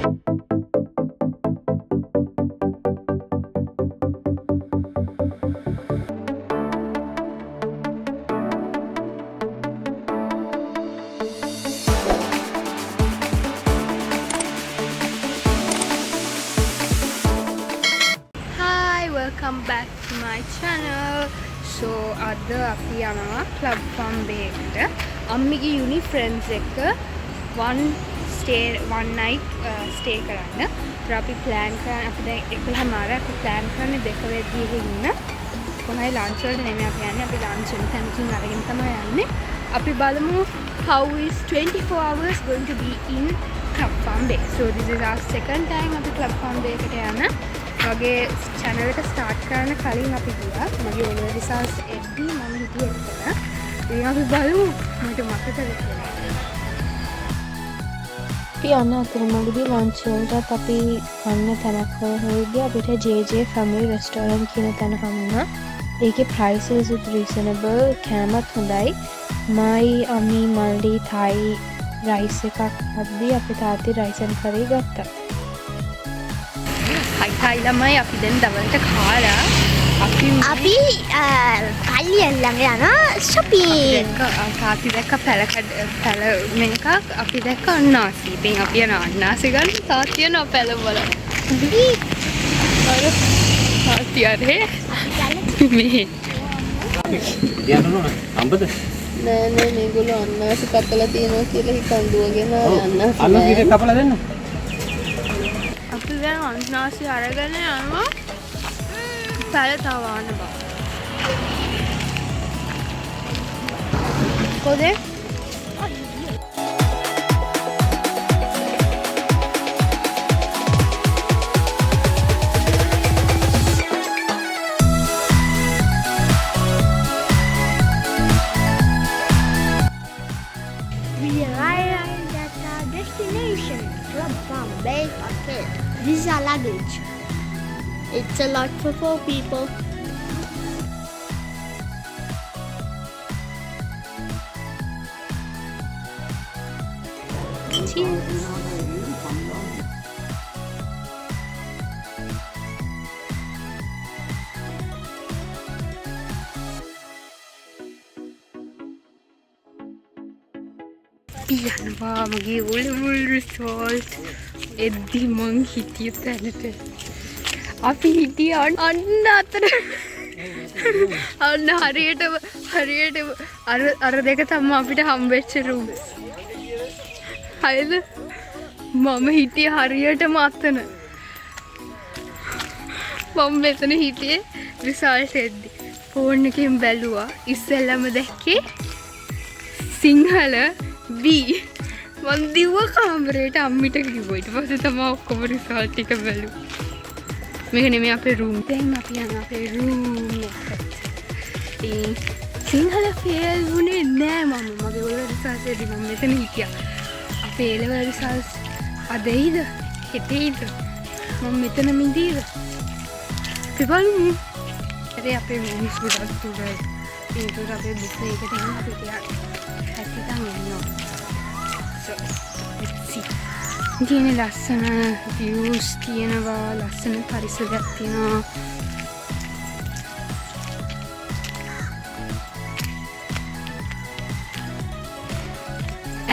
Welcome back to my channel. So ada අපි යනවා Club Farm Bay එකට. අම්මිගේ uni friends එක්ක one night stay කරන්න. ඒත් අපි plan කරන අපි දැන් 11:00 අපි plan කරන්නේ 2 වෙද්දී ඉන්න. කොහොමයි lunch වලට නෙමෙයි අපි යන්නේ. අපි lunch එක තැනකින් අරගෙන තමයි යන්නේ. අපි බලමු how is 24 hours going to be in Club Farm Bay. So this is our second time අපි Club Farm Bay එකට යන. මගේ channel එක start කරන්න කලින් අපි ගියා. මගේ O-level results එද්දී මම හිටියේ එතන. ඉතින් අපි බලමු මට මතකද කියලා. අපි යන අතරමඟදී lunch වලටත් අපි කන්න තැනක් හොයද්දී අපිට JJ Family Restaurant කියන තැන හම්බුණා. ඒකේ prices is reasonable, කෑමත් හොඳයි. මයි අමි මල්ලි Thai rice එකක් අද්දී අපි තාත්ති rice and curry ගත්තා. Hai lamai අපි දැන් දවල්ට කාලා අපි කල්ලියෙන් ළඟ යනවා shopping. තාත්ති දැක්ක පැල මේකක් අපි දැක්ක අන්නාසි. ඉතින් අපි යන අන්නාසි ගන්න තාත්ති යන පැල බලන්න. අර තාත්ති අරේ මේ දියන්නෝ අම්බද නෑ මේගොල්ලෝ අන්නාසි කපලා තියෙනවා කියලා හිතන් දුවගෙන අන්නාසි කපලා දෙන්න. අපි දැන් අන්නාසි අරගෙන යනවා පැල තවාන බා. කොහේ? We arrived at our destination, Club Farm Bay Hotel. This is our luggage. It's a lot for 4 people. Cheers. යනවා මගේ O-level result එද්දි මං හිටිය තැනට අපි හිටිය අන්න අතර අන්න හරියටම අර දෙක තමයි අපිට හම්බෙච්ච rooms. හරිද? මම හිටිය හරියටම අතන. මම මෙතන හිටියේ result එද්දි. ෆෝන් එකෙන් බැලුවා ඉස්සෙල්ලම දැක්කේ සිංහල B. මං දිව්වා කාමරේට අම්මිට කිව්වා. ඊට පස්සේ තමයි ඔක්කොම result ටික බැලුවා. මේක නෙමෙයි අපේ room. දැන් අපි යන අපේ room එකට. ඉතින් සිංහල fail වුණේ නෑ මම. මගේ O-level results එදී මම මෙතන හිටියා. අපේ A-level results අදයිද? හෙටයිද? මම මෙතනම ඉඳීද? අපි බලමු. ඒ අපේ rooms ගොඩක් දුර. ඒකට අපේ book එකකට යන්න අපි ටිකක් හැටිකන් එනවා. So, let's see. තියෙන ලස්සන views තියෙනවා, ලස්සන පරිසරයක් තියෙනවා.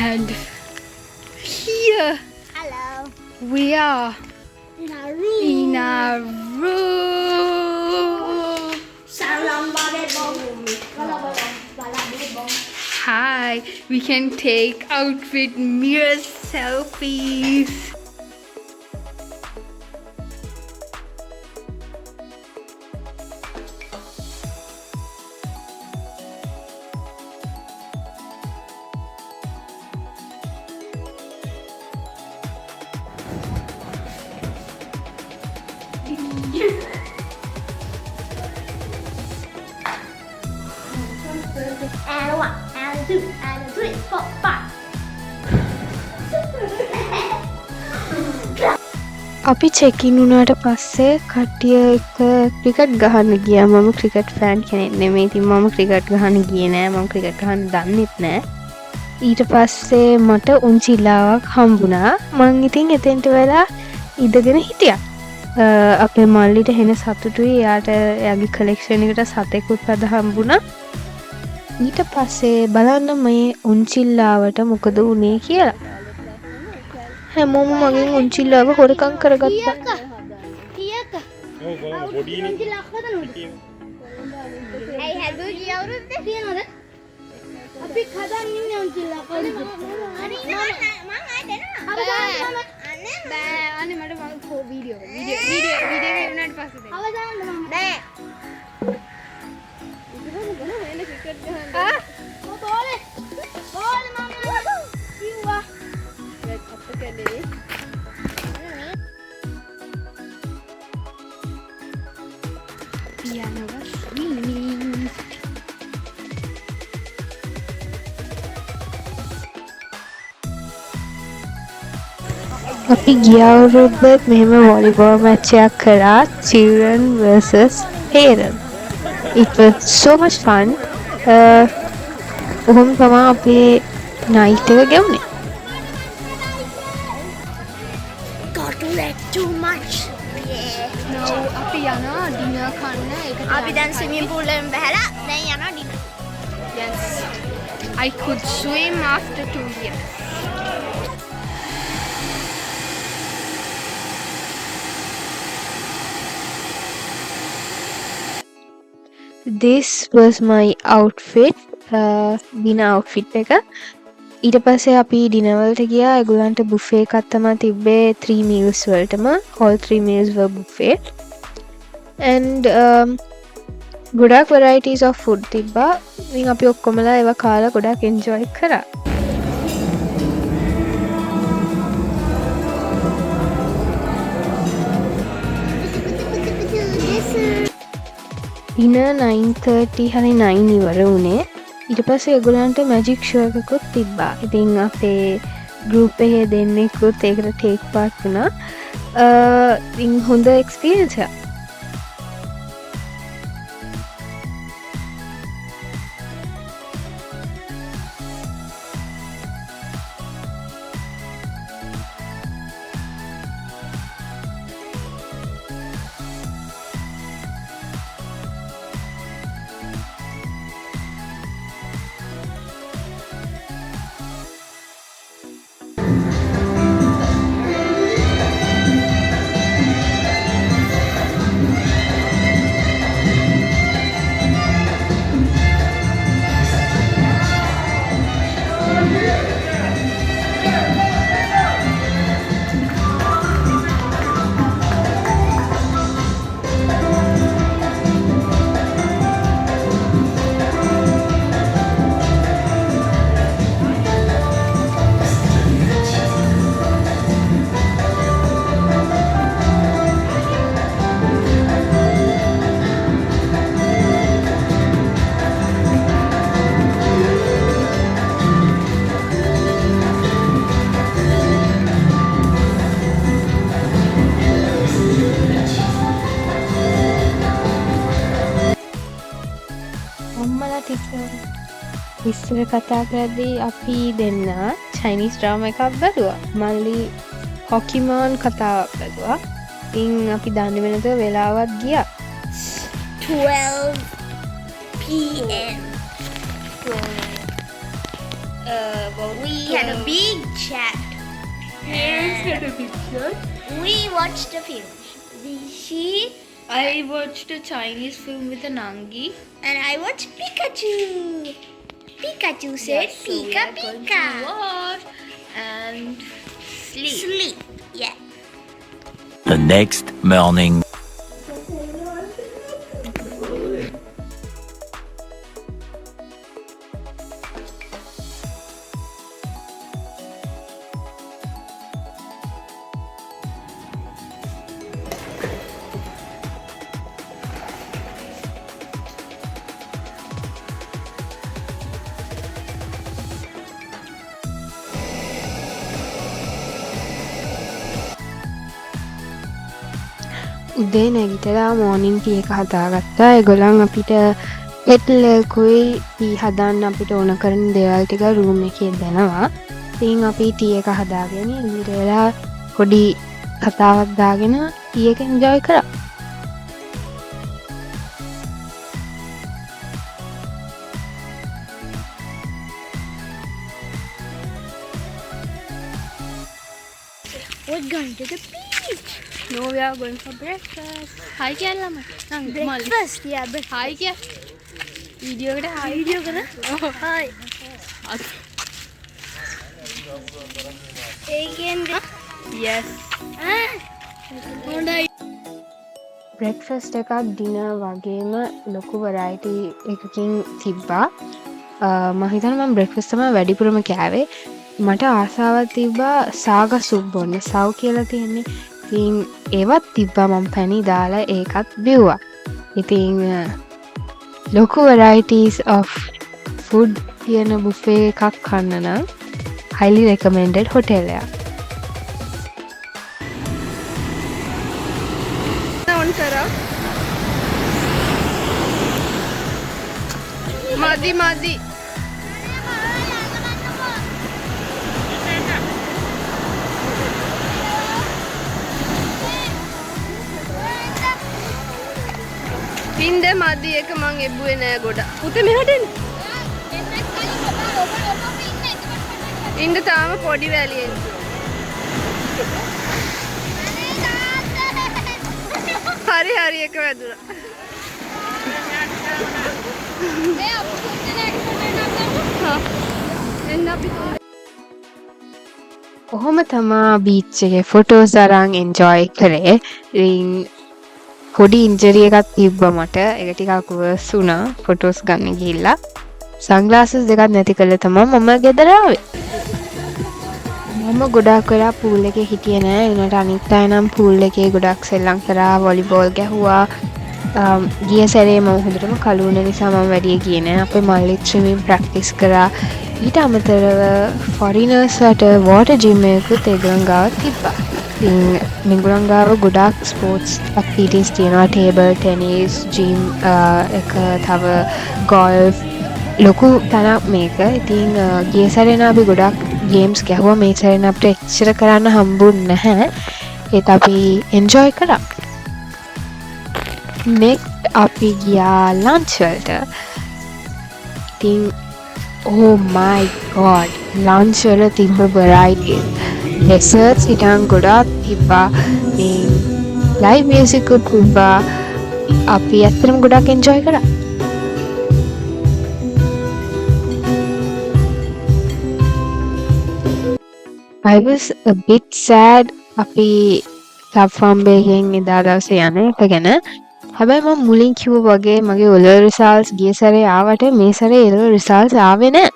And here Hello. we are In our room. in our room. Salam alaikum. Hi, we can take outfit mirror selfies. And 1, and 2, and 3, 4, 5. අපි චෙකින් වුණාට පස්සේ කට්ටිය එක ක්‍රිකට් ගහන්න ගියා. මම ක්‍රිකට් ෆෑන් කෙනෙක් නෙමෙයි. ඉතින් මම ක්‍රිකට් ගහන්න ගියේ නෑ. මම ක්‍රිකට් ගහන්න දන්නෙත් නෑ. ඊට පස්සේ මට උන්චිල්ලාවක් හම්බුණා. මං ඉතින් එතෙන්ට වෙලා ඉඳගෙන හිටියා. අපේ මල්ලිට හෙන සතුටුයි. එයාට එයාගේ කලෙක්ෂන් එකට සතෙකුත් අද හම්බුණා. ඊට පස්සේ බලන්න මේ උන්චිල්ලාවට මොකද වුනේ කියලා. හැමෝම මගෙන් උන්චිල්ලාව හොරකම් කරගත්තා. කීයක? පොඩිනේ. ඇයි හැදුව ගිය අවුරුද්දේ තියනවද? අපි හදන් ඉන්නේ උන්චිල්ලා කොල්ලම. අනේ මම ආයෙ දෙනවා. බෑ අනේ මට වීඩියෝ වුණාට පස්සේ දෙන්න. අවදාන්න මම. බෑ. බෝලේ මම කිව්වා. Piano swimming. අපි ගිය අවුරුද්දත් මෙහෙම වොලිබෝල් මැච් එකක් කරා children versus parents. It was so much fun. ඔහොම තමයි අපේ night එක ගෙවුනේ. Got to let too much. No අපි යනවා ඩිනර් කන්න. ඒකට අපි දැන් ස්විමින් pool එකෙන් බහැලා දැන් යනවා dinner. yes I could swim after 2 years. This was my outfit. dinner outfit එක. ඊට පස්සේ අපි dinner වලට ගියා. ඒගොල්ලන්ට buffet එකක් තමයි තිබ්බේ 3 meals වලටම. all 3 meals were buffet. And ගොඩක් varieties of food තිබ්බා. ඉතින් අපි ඔක්කොමලා ඒවා කාලා ගොඩක් enjoy කරා. dinner 9:30 හරි 9 ඉවර වුණේ. ඊට පස්සේ ඒගොල්ලන්ට මැජික් ෂෝ එකකුත් තිබ්බා. ඉතින් අපේ ගෲප් එකේ දෙන්නෙකුත් ඒකට ටේක් පාර්ට් වුණා. ඉතින් හොඳ එක්ස්පීරියන්ස් එකක්. ඉස්සර කතා කරද්දී අපි දෙන්න චයිනීස් ඩ්‍රාමා එකක් බැලුවා. මල්ලි පොකිමෝන් කතාවක් බැලුවා. ඉතින් අපි දන්නේ වෙනද වෙලාවක් ගියා. 12 p.m. We had a big chat. We watched the film. I watched a Chinese film with a Nangi. And I watched Pikachu. Pikachu said Pika Pika. Watch and sleep. Sleep. Yeah. The next morning. උදේ නැගිටලා මෝර්නින් T එක හදාගත්තා. ඒගොල්ලන් අපිට කෙට්ලකුයි හදන්න අපිට ඕන කරන දේවල් ටික රූම් එකේ දෙනවා. ඉතින් අපි ටී එක හදාගෙන එළියට වෙලා පොඩි කතාවක් දාගෙන ටී එක එන්ජොයි කරා. We're going to the beach. No, we are going for breakfast. Hi කියලා මම. නං මල්ලි. Breakfast, yeah, breakfast. Hi කිය. වීඩියෝ එකට hi. Video kena? Hi. Again. Yes. Hondai. Breakfast එකක් ඩිනර් වගේම ලොකු වරයිටි එකකින් තිබ්බා. මම හිතන්නේ මම බ්‍රෙක්ෆස්ට් තමයි වැඩිපුරම කෑවේ. මට ආසාවක් තිබ්බා සාග සුප් බොන්න. සව් කියලා තියෙන්නේ. ඉතින් ඒවත් තිබ්බා මම පැණි දාලා ඒකත් බිව්වා. ඉතින් ලොකු varieties of food තියෙන බුෆේ එකක් කන්න නම් highly recommended hotel එකක්. on කරා. මදි. පින්ද මදි එක මං එබ්බුවේ නෑ ගොඩ. පුතේ මෙහාට එන්න. ඉන්න තාම පොඩි වැලියෙන්. හරි එක වැදුනා. එන්න අපි ඔහොම තමා බීච් එකේ ෆොටෝස් අරන් එන්ජොයි කරේ. ඉතින් පොඩි ඉන්ජරි එකක් තිබ්බා මට. ඒක ටිකක් වර්ස් වුණා ෆොටෝස් ගන්න ගිහිල්ලා. සන්ග්ලාසස් දෙකක් නැති කළා තමයි මම ගෙදර ආවේ. මම ගොඩක් වෙලා පූල් එකේ හිටියේ නෑ. ඒනට අනිත් අය නම් පූල් එකේ ගොඩක් සෙල්ලම් කරා, වොලිබෝල් ගැහුවා. ගිය සැරේ මම හොඳටම කළු වුණ නිසා මම වැඩි ගියේ නෑ. අපේ මල්ලිත් ස්විමින් ප්‍රැක්ටිස් කරා. ඊට අමතරව ෆොරිනර්ස් වට වෝටර් ජිම් එකකුත් ඒගොල්ලන් ගාව තිබ්බා. ඉතින් මේගොල්ලන් ගාව ගොඩක් ස්පෝර්ට්ස් ඇක්ටිවිටීස් තියෙනවා. ටේබල් ටෙනිස්, ජිම් එක තව ගෝල්ෆ් ලොකු තැනක් මේක. ඉතින් ගිය සැරේ නම් අපි ගොඩක් ගේම්ස් ගැහුවා. මේ සැරේ නම් අපිට එච්චර කරන්න හම්බුන්නේ නැහැ. ඒත් අපි එන්ජොයි කරා. නෙක්ස්ට් අපි ගියා ලන්ච් වලට. ඉතින් oh my god, lunch වල තිබ්බ varieties. Desserts ඉතින් ගොඩක් තිබ්බා. ඉතින් live music උත් තිබ්බා. අපි ඇත්තටම ගොඩක් enjoy කරා. I was a bit sad අපි club farm එකෙන් එදා දවසේ යන එක ගැන. හැබැයි මම මුලින් කිව්වා වගේ මගේ O level results ගිය සැරේ ආවට මේ සැරේ A level results ආවේ නැහැ.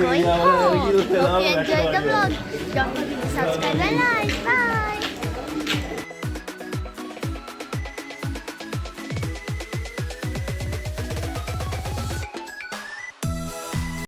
Going home. Hope you enjoyed the vlog. Don't forget to subscribe and like. Bye.